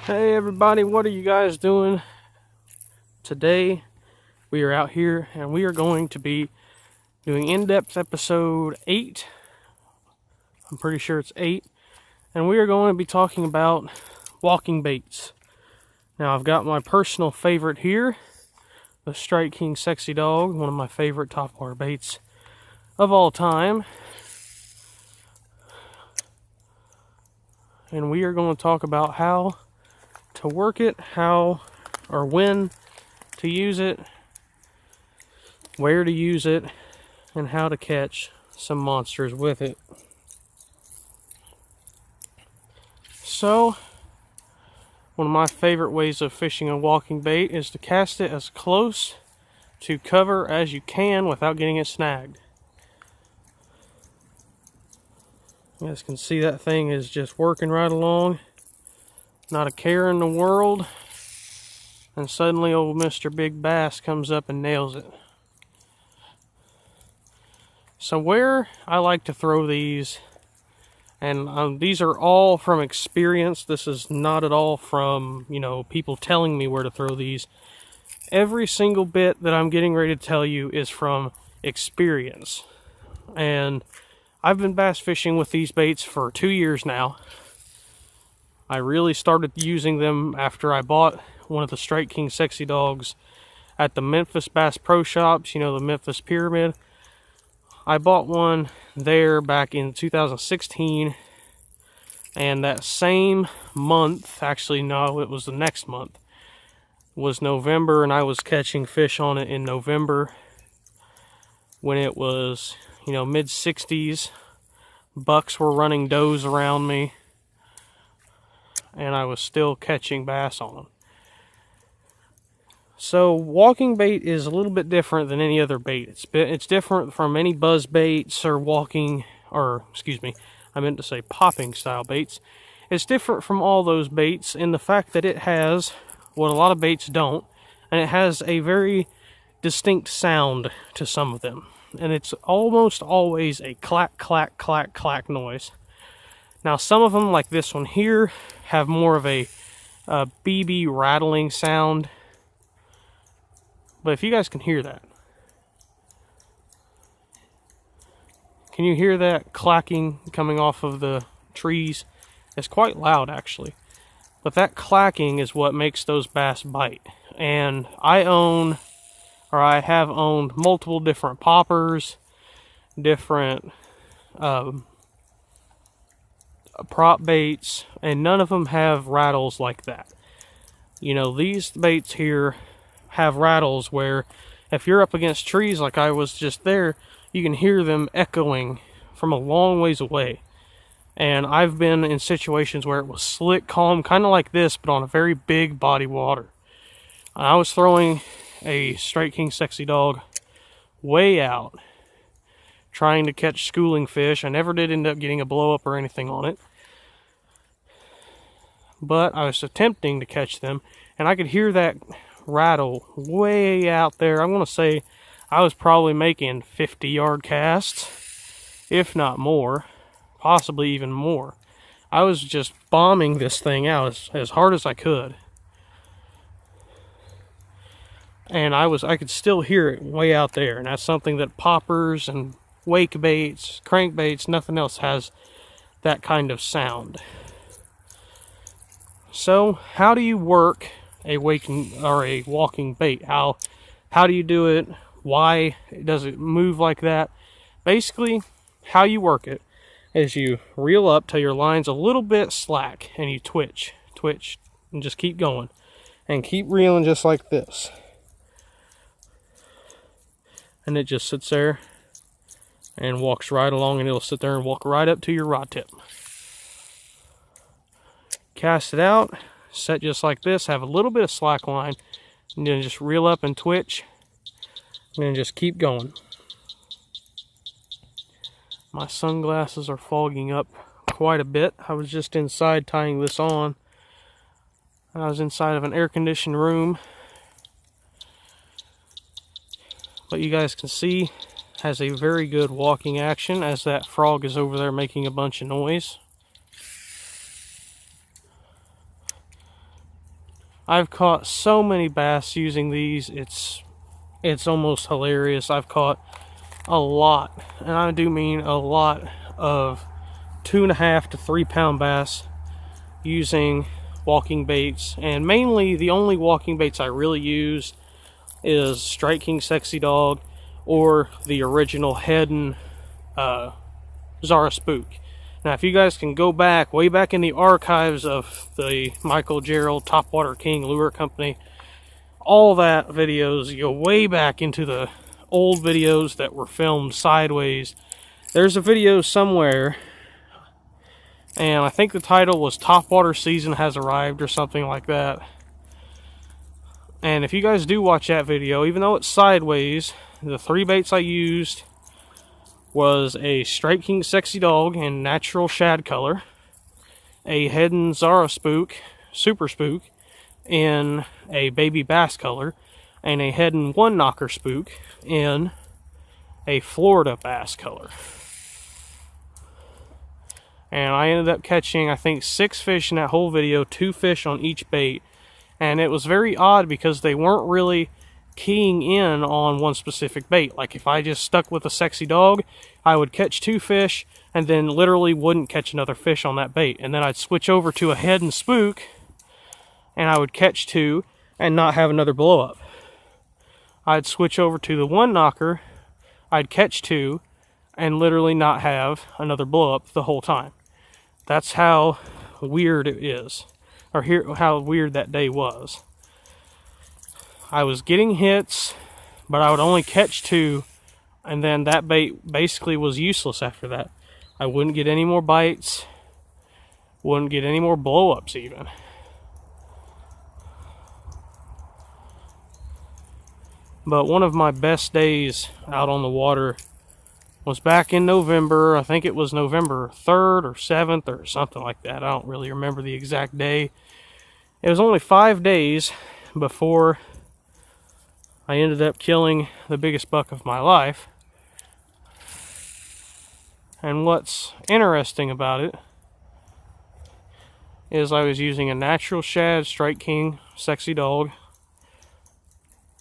Hey everybody, what are you guys doing? Today we are out here and we are going to be doing in-depth episode 8. I'm pretty sure it's 8. And we are going to be talking about walking baits. Now I've got my personal favorite here, the Strike King Sexy Dog, one of my favorite topwater baits of all time. And we are going to talk about how to work it, how or when to use it, where to use it, and how to catch some monsters with it. So, one of my favorite ways of fishing a walking bait is to cast it as close to cover as you can without getting it snagged. You guys can see that thing is just working right along. Not a care in the world. And suddenly old Mr. Big Bass comes up and nails it. So where I like to throw these, and these are all from experience. This is not at all from, people telling me where to throw these. Every single bit that I'm getting ready to tell you is from experience. And I've been bass fishing with these baits for 2 years now. I really started using them after I bought one of the Strike King Sexy Dogs at the Memphis Bass Pro Shops, the Memphis Pyramid. I bought one there back in 2016, and that same month, actually no, it was the next month, was November, and I was catching fish on it in November when it was, mid-60s. Bucks were running does around me, and I was still catching bass on them. So walking bait is a little bit different than any other bait. It's different from any buzz baits or popping style baits. It's different from all those baits in the fact that it has what a lot of baits don't, and it has a very distinct sound to some of them. And it's almost always a clack, clack, clack, clack noise. Now some of them, like this one here, have more of a BB rattling sound. But if you guys can hear that. Can you hear that clacking coming off of the trees? It's quite loud actually. But that clacking is what makes those bass bite. And I have owned multiple different poppers, different prop baits, and none of them have rattles like that. These baits here have rattles where if you're up against trees like I was just there, you can hear them echoing from a long ways away. And I've been in situations where it was slick, calm, kind of like this, but on a very big body water. I was throwing a Strike King Sexy Dog way out, trying to catch schooling fish. I never did end up getting a blow up or anything on it, but I was attempting to catch them, and I could hear that rattle way out there. I'm going to say I was probably making 50-yard casts, if not more, possibly even more. I was just bombing this thing out as hard as I could. And I could still hear it way out there, and that's something that poppers and wake baits, crankbaits, nothing else has that kind of sound. So, how do you work a walking bait? How do you do it? Why does it move like that? Basically, how you work it is you reel up till your line's a little bit slack, and you twitch, and just keep going, and keep reeling just like this. And it just sits there and walks right along, and it'll sit there and walk right up to your rod tip. Cast it out, set just like this, have a little bit of slack line, and then just reel up and twitch, and then just keep going. My sunglasses are fogging up quite a bit. I was just inside tying this on. I was inside of an air-conditioned room. But you guys can see, has a very good walking action as that frog is over there making a bunch of noise. I've caught so many bass using these, it's almost hilarious. I've caught a lot, and I do mean a lot, of 2.5 to 3 pound bass using walking baits. And mainly the only walking baits I really use is Strike King Sexy Dog or the original Head Zara Spook. Now if you guys can go back, way back in the archives of the Michael Gerald Topwater King Lure Company, all that videos, you go way back into the old videos that were filmed sideways. There's a video somewhere, and I think the title was Topwater Season Has Arrived or something like that. And if you guys do watch that video, even though it's sideways, the 3 baits I used was a Strike King Sexy Dog in natural shad color, a Head Zara Spook, Super Spook, in a baby bass color, and a Head One Knocker Spook in a Florida bass color. And I ended up catching, I think, 6 fish in that whole video, 2 fish on each bait. And it was very odd because they weren't really keying in on one specific bait. Like if I just stuck with a Sexy Dog, I would catch 2 fish and then literally wouldn't catch another fish on that bait. And then I'd switch over to a Head and Spook and I would catch 2 and not have another blow up. I'd switch over to the One Knocker, I'd catch 2 and literally not have another blow up the whole time. That's how weird it is, or how weird that day was. I was getting hits, but I would only catch 2, and then that bait basically was useless after that. I wouldn't get any more bites, wouldn't get any more blow-ups even. But one of my best days out on the water was back in November. I think it was November 3rd or 7th or something like that. I don't really remember the exact day. It was only 5 days before I ended up killing the biggest buck of my life. And what's interesting about it is I was using a natural shad Strike King Sexy Dog.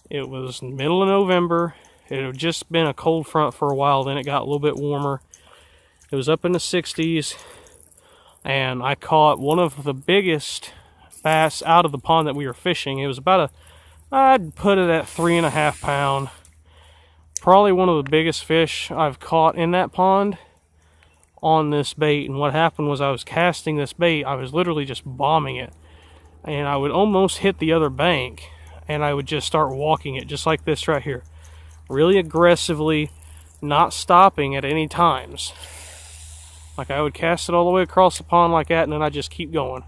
It was middle of November. It had just been a cold front for a while, then it got a little bit warmer. It was up in the 60s, and I caught one of the biggest bass out of the pond that we were fishing. It was about I'd put it at 3.5 pound. Probably one of the biggest fish I've caught in that pond on this bait. And what happened was I was casting this bait, I was literally just bombing it. And I would almost hit the other bank, and I would just start walking it, just like this right here. Really aggressively, not stopping at any times. Like I would cast it all the way across the pond like that, and then I'd just keep going.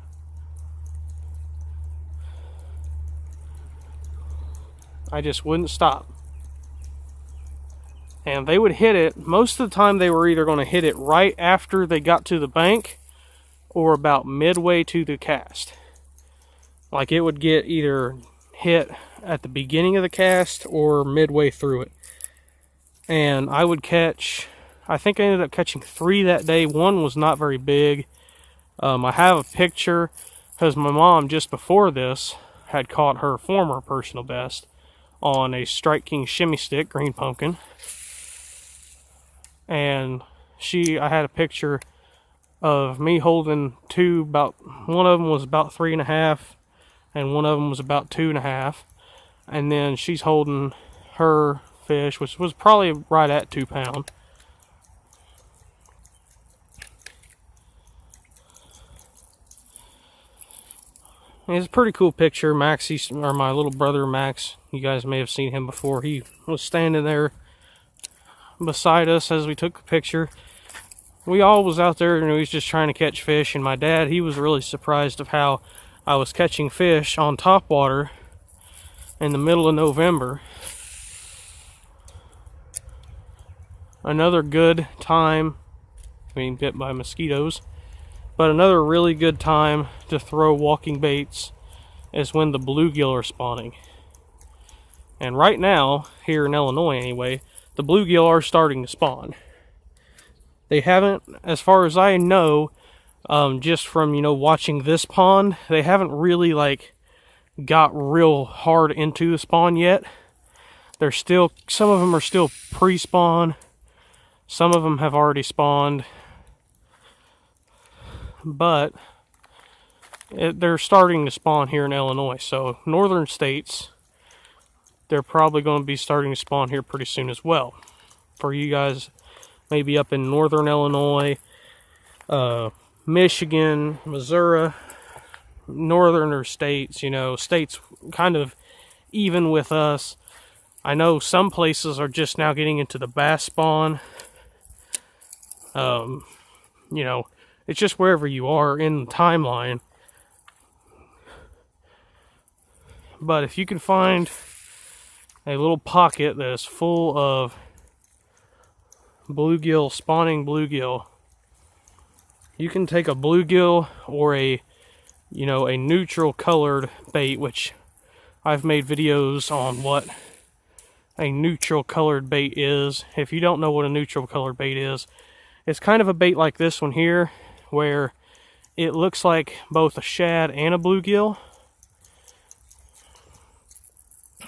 I just wouldn't stop. And they would hit it, most of the time they were either going to hit it right after they got to the bank or about midway to the cast. Like it would get either hit at the beginning of the cast or midway through it. And I would catch, I think I ended up catching 3 that day. One was not very big. I have a picture because my mom just before this had caught her former personal best on a Strike King shimmy stick, green pumpkin. And I had a picture of me holding 2, one of them was about 3.5 and one of them was about 2.5. And then she's holding her fish, which was probably right at 2 pound. It's a pretty cool picture. Max, or my little brother Max, you guys may have seen him before. He was standing there beside us as we took the picture. We all was out there and we was just trying to catch fish, and my dad, he was really surprised of how I was catching fish on topwater in the middle of November. Another good time, being bit by mosquitoes, but another really good time to throw walking baits is when the bluegill are spawning. And right now, here in Illinois anyway, the bluegill are starting to spawn. They haven't, as far as I know, just from, watching this pond, they haven't really, got real hard into the spawn yet. They're still, some of them are still pre-spawn. Some of them have already spawned. But they're starting to spawn here in Illinois. So northern states, they're probably going to be starting to spawn here pretty soon as well. For you guys maybe up in northern Illinois, Michigan, Missouri, northerner states, you know, states kind of even with us. I know some places are just now getting into the bass spawn. You know, it's just wherever you are in the timeline. But if you can find a little pocket that is full of bluegill, spawning bluegill, you can take a bluegill or a, you know, a neutral colored bait, which I've made videos on what a neutral colored bait is. If you don't know what a neutral colored bait is, it's kind of a bait like this one here, where it looks like both a shad and a bluegill.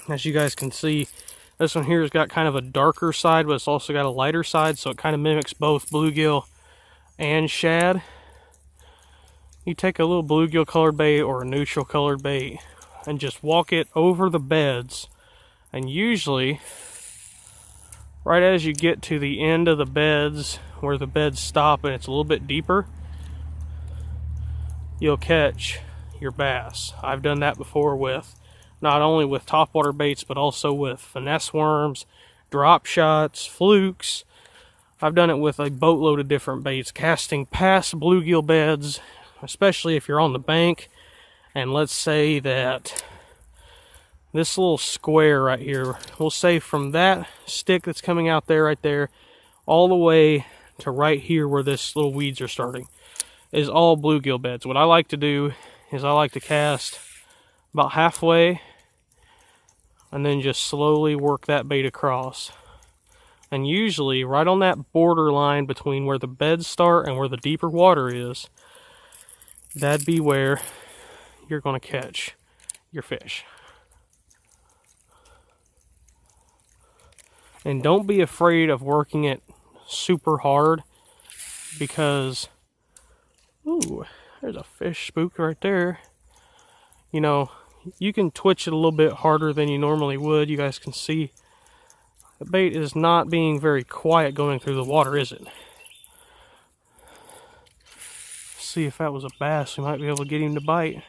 As you guys can see, this one here has got kind of a darker side, but it's also got a lighter side, so it kind of mimics both bluegill and shad. You take a little bluegill colored bait or a neutral colored bait and just walk it over the beds, and usually right as you get to the end of the beds where the beds stop and it's a little bit deeper, you'll catch your bass. I've done that before with not only with topwater baits, but also with finesse worms, drop shots, flukes. I've done it with a boatload of different baits, casting past bluegill beds, especially if you're on the bank. And let's say that this little square right here, we'll say from that stick that's coming out there right there, all the way to right here where this little weeds are starting, is all bluegill beds. What I like to do is I like to cast about halfway and then just slowly work that bait across. And usually right on that border line between where the beds start and where the deeper water is, that'd be where you're going to catch your fish. And don't be afraid of working it super hard, because, ooh, there's a fish spook right there. You know, you can twitch it a little bit harder than you normally would. You guys can see the bait is not being very quiet going through the water, is it? See if that was a bass, we might be able to get him to bite.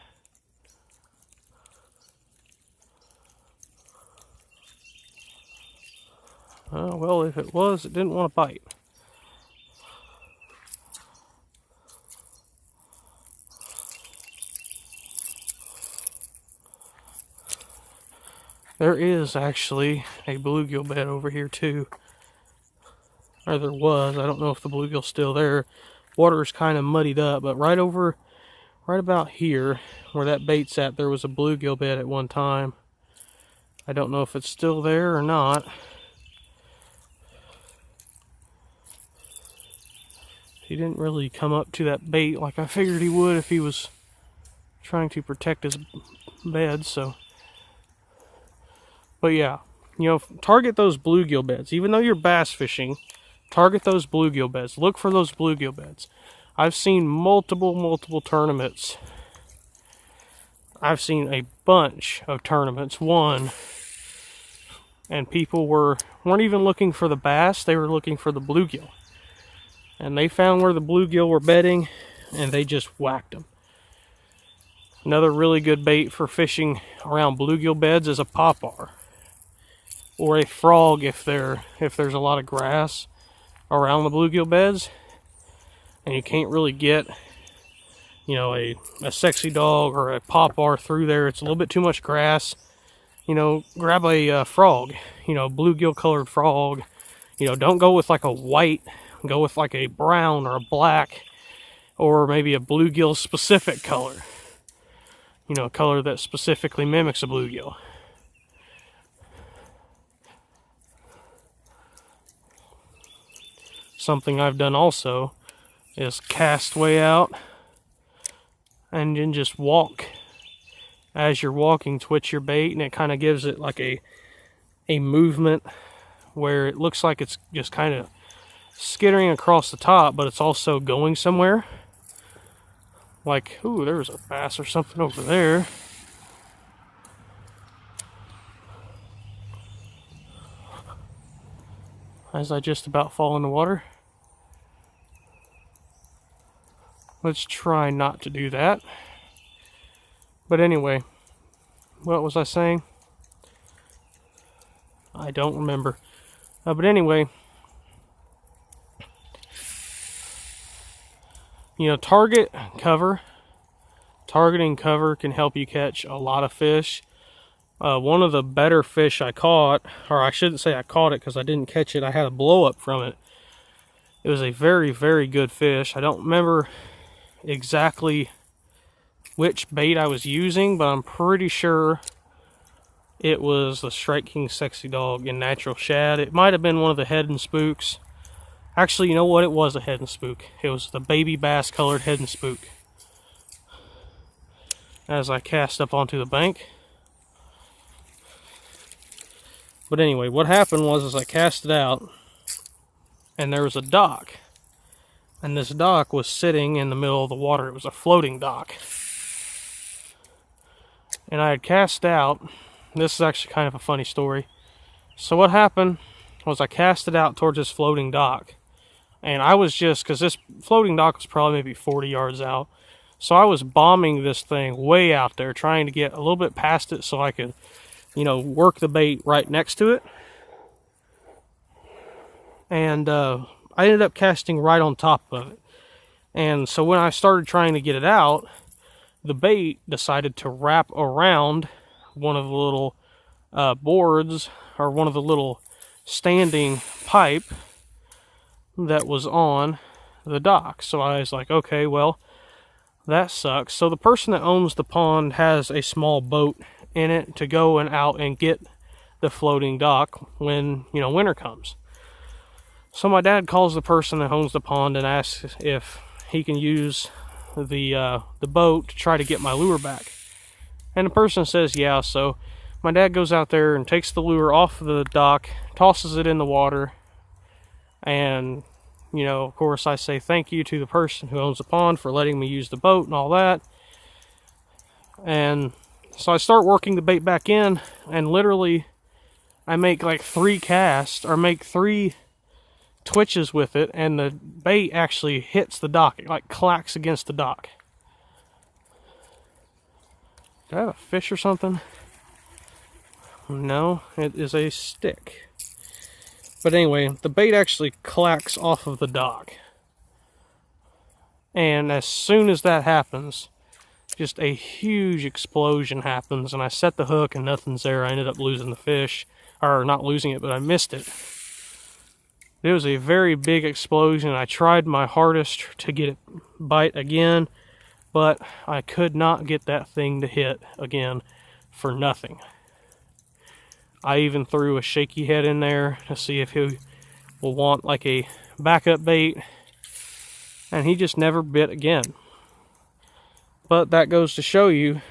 Well, if it was, it didn't want to bite. There is actually a bluegill bed over here too. Or there was. I don't know if the bluegill's still there. Water is kind of muddied up, but right about here where that bait's at, there was a bluegill bed at one time. I don't know if it's still there or not. He didn't really come up to that bait like I figured he would if he was trying to protect his bed, so. But yeah, you know, target those bluegill beds. Even though you're bass fishing, target those bluegill beds. Look for those bluegill beds. I've seen multiple tournaments. I've seen a bunch of tournaments won, and people weren't even looking for the bass, they were looking for the bluegill. And they found where the bluegill were bedding, and they just whacked them. Another really good bait for fishing around bluegill beds is a poplar, or a frog if there's a lot of grass around the bluegill beds, and you can't really get, you know, a sexy dog or a poplar through there. It's a little bit too much grass. You know, grab a frog, you know, bluegill colored frog. You know, don't go with like a white. Go with like a brown or a black, or maybe a bluegill specific color. You know, a color that specifically mimics a bluegill. Something I've done also is cast way out and then just walk as you're walking, twitch your bait, and it kind of gives it like a movement where it looks like it's just kind of skittering across the top, but it's also going somewhere. Like, ooh, there's a bass or something over there. As I just about fall in the water. Let's try not to do that. But anyway, what was I saying? I don't remember. But anyway, you know, targeting cover can help you catch a lot of fish. One of the better fish I caught, or I shouldn't say I caught it because I didn't catch it, I had a blow up from it. It was a very, very good fish. I don't remember exactly which bait I was using, but I'm pretty sure it was the Strike King Sexy Dog in natural shad. It might have been one of the head and spooks. Actually, you know what? It was a head and spook. It was the baby bass colored head and spook. As I cast up onto the bank. But anyway, what happened was I cast it out, and there was a dock. And this dock was sitting in the middle of the water. It was a floating dock. And I had cast out. This is actually kind of a funny story. So what happened was I cast it out towards this floating dock. And I was just, because this floating dock was probably maybe 40 yards out. So I was bombing this thing way out there, trying to get a little bit past it so I could, you know, work the bait right next to it. And I ended up casting right on top of it. And so when I started trying to get it out, the bait decided to wrap around one of the little boards, or one of the little standing pipe that was on the dock. So I was like, okay, well, that sucks. So the person that owns the pond has a small boat in it to go and out and get the floating dock when, you know, winter comes. So my dad calls the person that owns the pond and asks if he can use the boat to try to get my lure back. And the person says yeah. So my dad goes out there and takes the lure off of the dock, tosses it in the water, and, you know, of course I say thank you to the person who owns the pond for letting me use the boat and all that. And so I start working the bait back in, and literally I make like 3 casts, or make 3 twitches with it, and the bait actually hits the dock. It like clacks against the dock. Do I have a fish or something? No, it is a stick. But anyway, the bait actually clacks off of the dock. And as soon as that happens, just a huge explosion happens, and I set the hook and nothing's there. I ended up losing the fish, or not losing it, but I missed it. It was a very big explosion. I tried my hardest to get it bite again, but I could not get that thing to hit again for nothing. I even threw a shaky head in there to see if he will want like a backup bait, and he just never bit again. But that goes to show you,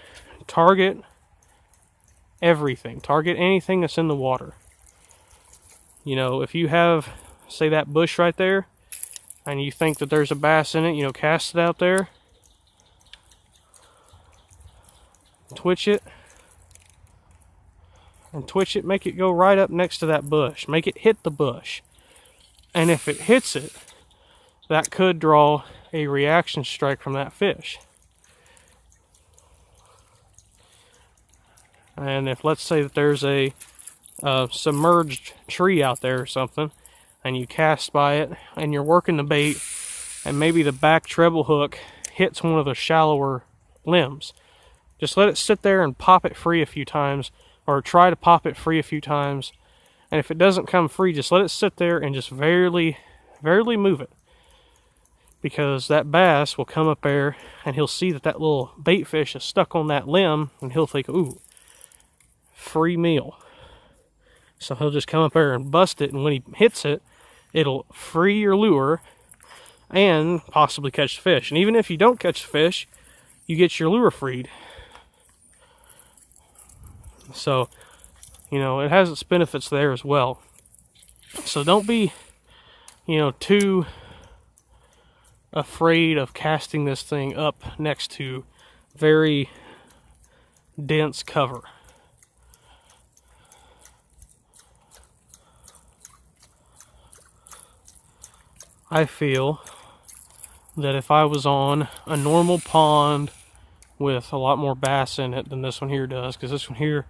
target everything. Target anything that's in the water. You know, if you have, say, that bush right there, and you think that there's a bass in it, you know, cast it out there. Twitch it. And twitch it, make it go right up next to that bush. Make it hit the bush. And if it hits it, that could draw a reaction strike from that fish. And if, let's say that there's a submerged tree out there or something, and you cast by it, and you're working the bait, and maybe the back treble hook hits one of the shallower limbs, just let it sit there and pop it free a few times, or try to pop it free a few times. And if it doesn't come free, just let it sit there and just barely move it. Because that bass will come up there and he'll see that that little bait fish is stuck on that limb, and he'll think, ooh, free meal. So he'll just come up there and bust it, and when he hits it, it'll free your lure and possibly catch the fish. And even if you don't catch the fish, you get your lure freed. So, you know, it has its benefits there as well. So don't be, you know, too afraid of casting this thing up next to very dense cover. I feel that if I was on a normal pond with a lot more bass in it than this one here does, because this one here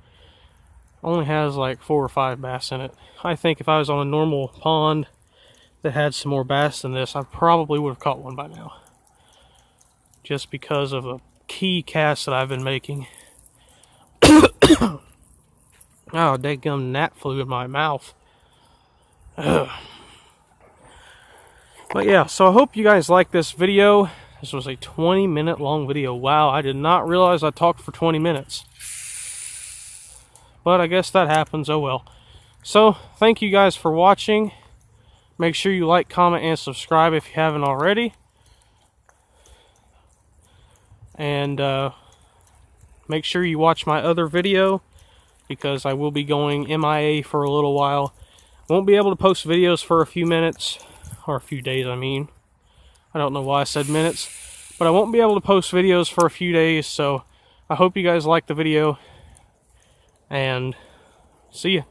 only has like 4 or 5 bass in it. I think if I was on a normal pond that had some more bass than this, I probably would have caught one by now. Just because of the key cast that I've been making. Oh, dadgum gnat flew in my mouth. Ugh. But yeah, so I hope you guys like this video. This was a 20-minute long video. Wow, I did not realize I talked for 20 minutes. But I guess that happens, oh well. So, thank you guys for watching. Make sure you like, comment, and subscribe if you haven't already. And make sure you watch my other video, because I will be going MIA for a little while. Won't be able to post videos for a few minutes. Or a few days, I mean. I don't know why I said minutes. But I won't be able to post videos for a few days, so I hope you guys like the video. And see ya.